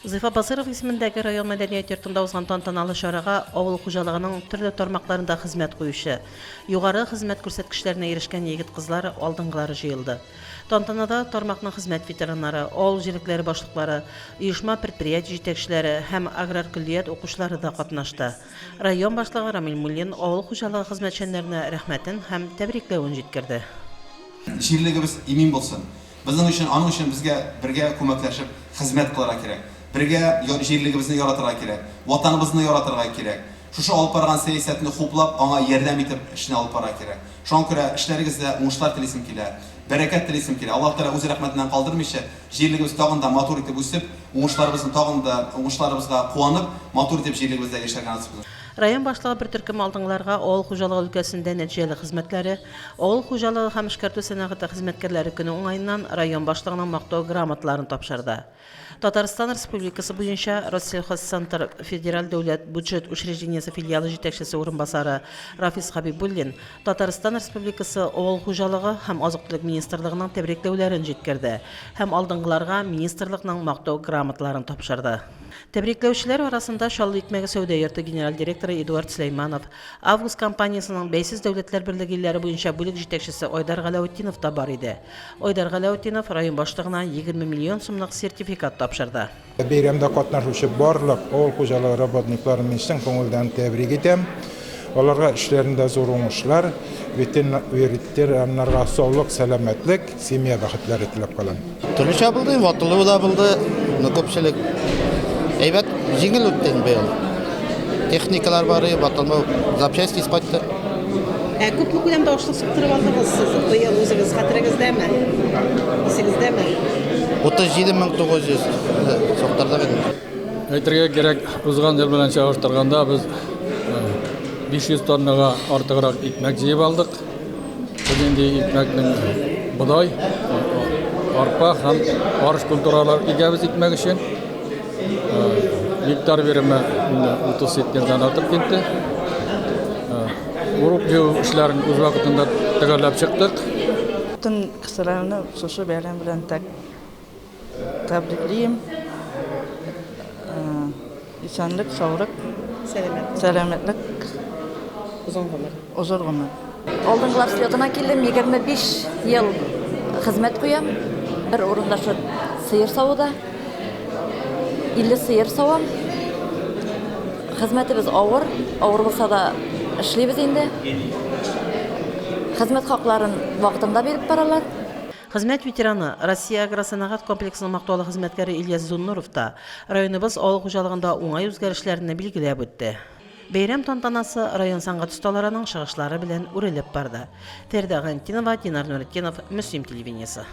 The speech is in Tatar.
Зыйфа Басыров исемендәге район мәдәният йортында узган тантаналы чарага авыл хуҗалыгының төрле тармакларында хезмәт куючы, югары хезмәт күрсәткечләренә ирешкән егет-кызлар алдынгылары җыелды. Тантанада тармакның хезмәт ветераннары, авыл җирлекләре башлыклары, оешма предприятие җитәкчеләре һәм аграр көллият укучылары да катнашты. Район башлыгы Рамил Муллин авыл хуҗалыгы хезмәтчәннәренә рәхмәтен һәм тәбрикләвен җиткерде. Җирлегебез имин булсын. Безнең өчен, аның өчен безгә бергә күмәкләшеп хезмәт кылырга кирәк. Бергә җирлегебезне яратырга кирәк, ватаныбызны яратырга кирәк. Шушы алып барган сәясәтне хуплап, аңа ярдәм итеп эшне алып барырга кирәк. Шуңа күрә эшләрегездә уңышлар телисем килә, бәрәкәт телисем килә. Аллаһ Тәгалә үз рәхмәтеннән калдырмыйча, җирлегебез тагын да матур итеп үсеп, уңышларыбызга куанып, матур итеп җирлегебездә яшәргә насыйп булсын. Район башлыгы бер төркем алдыңларга авыл хуҗалыгы өлкәсендә нәтиҗәле хезмәтләре, авыл хуҗалыгы һәм эшкәртү сәнәгате хезмәткәрләре көне уңаеннан район башлыгының мактау грамоталарын тапшырды. Татарстан Республикасы буенча Россельхозцентр федераль дәүләт бюджет учреждениесе филиалы җитәкчесе урынбасары Рафис Хабибуллин Татарстан Республикасы авыл хуҗалыгы һәм азык-төлек министрлыгының тәбрикләүләрен җиткерде һәм алдыңгыларга министрлыкның мактау грамоталарын тапшырды. Тәбрикләүчеләр арасында Шаллы икмәге сәүдә йорты генераль директоры Эдуард Сөләйманов, Август компаниясының Бәйсез дәүләтләр берлеге илләре буенча бүлек җитәкчесе Айдар Галәүтдинов та бар иде. Айдар Галәүтдинов район башлыгына 20 миллион сумлык сертификат тапшырды. Бәйрәмдә катнашучы барлык авыл хуҗалыгы работникларын чын күңелдән тәбрик итәм. Аларга эшләрендә зур уңышлар, ветераннарга саулык, сәламәтлек, семья бәхетләре теләп калам. Төрлечә булды, ватылу да булды, күпчелек әйбәт җиңел үтте быел. Техникалар бар, ватылмау запчасти испатты. Күпме күләмдә ашлык суктырып алдыгыз сез? Быел үзегез хәтерегездәме? Исегездәме? 37,900 соктырдык инде. Әйтергә кирәк, узган ел белән чагыштырганда без 500 тоннага артыграк икмәк җыеп алдык. Без инде икмәкнең бодай, арпа һәм арыш культуралар игәбез икмәк өчен. Гектар вереме 37-дән артып китте. Урып җыю эшләрен үз вакытында төгәлләп чыктык. Bütün kişilerini şuşu bəyəm bilən təbrikliyim. İşanlık, sağlık, selametlik, uzun ömür. Алдыңғылар слетына келдім, 25 ел қызмет қоям. Bir орында şu сыйыр сауыда. 50 сыйыр сауам. Қызметіміз ауыр болса да ішлейбіз енді. Хезмәт хакларын вакытында беріп баралар. Хезмәт ветераны Россия агросәнәгать комплексының мактаулы хезмәткәре Ильяс Зуннуров та районыбыз авыл хуҗалыгында уңай үзгәрешләрне билгеләп үтте. Бәйрәм тантанасы район сәнгать осталарының чыгышлары белән үрелеп барды. Фәрдә Гантинова, Динар Нуретдинов, Мөслим телевидениесе.